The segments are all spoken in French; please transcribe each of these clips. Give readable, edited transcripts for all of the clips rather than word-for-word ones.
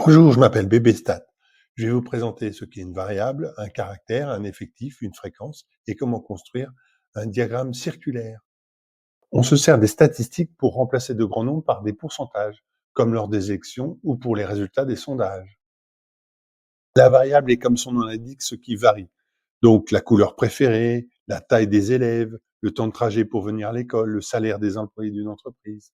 Bonjour, je m'appelle BBStat. Je vais vous présenter ce qu'est une variable, un caractère, un effectif, une fréquence et comment construire un diagramme circulaire. On se sert des statistiques pour remplacer de grands nombres par des pourcentages, comme lors des élections ou pour les résultats des sondages. La variable est, comme son nom l'indique, ce qui varie. Donc la couleur préférée, la taille des élèves, le temps de trajet pour venir à l'école, le salaire des employés d'une entreprise.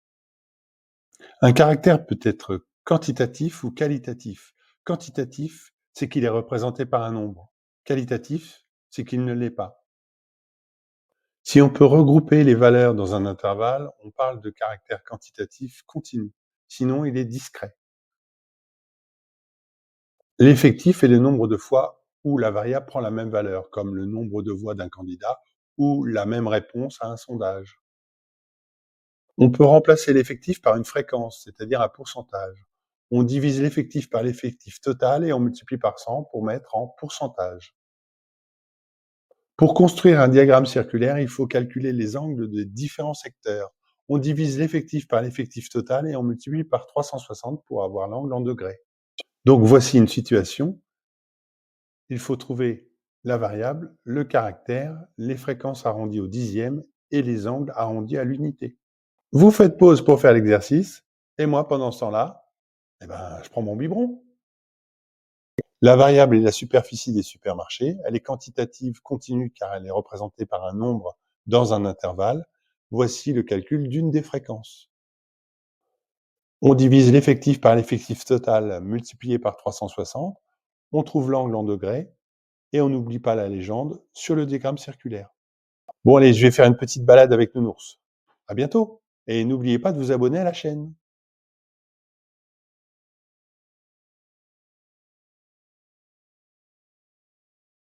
Un caractère peut être quantitatif ou qualitatif. Quantitatif, c'est qu'il est représenté par un nombre. Qualitatif, c'est qu'il ne l'est pas. Si on peut regrouper les valeurs dans un intervalle, on parle de caractère quantitatif continu. Sinon, il est discret. L'effectif est le nombre de fois où la variable prend la même valeur, comme le nombre de voix d'un candidat ou la même réponse à un sondage. On peut remplacer l'effectif par une fréquence, c'est-à-dire un pourcentage. On divise l'effectif par l'effectif total et on multiplie par 100 pour mettre en pourcentage. Pour construire un diagramme circulaire, il faut calculer les angles des différents secteurs. On divise l'effectif par l'effectif total et on multiplie par 360 pour avoir l'angle en degrés. Donc voici une situation. Il faut trouver la variable, le caractère, les fréquences arrondies au dixième et les angles arrondis à l'unité. Vous faites pause pour faire l'exercice et moi, pendant ce temps-là, je prends mon biberon. La variable est la superficie des supermarchés. Elle est quantitative continue car elle est représentée par un nombre dans un intervalle. Voici le calcul d'une des fréquences. On divise l'effectif par l'effectif total multiplié par 360. On trouve l'angle en degrés et on n'oublie pas la légende sur le diagramme circulaire. Bon allez, je vais faire une petite balade avec Nounours. À bientôt et n'oubliez pas de vous abonner à la chaîne.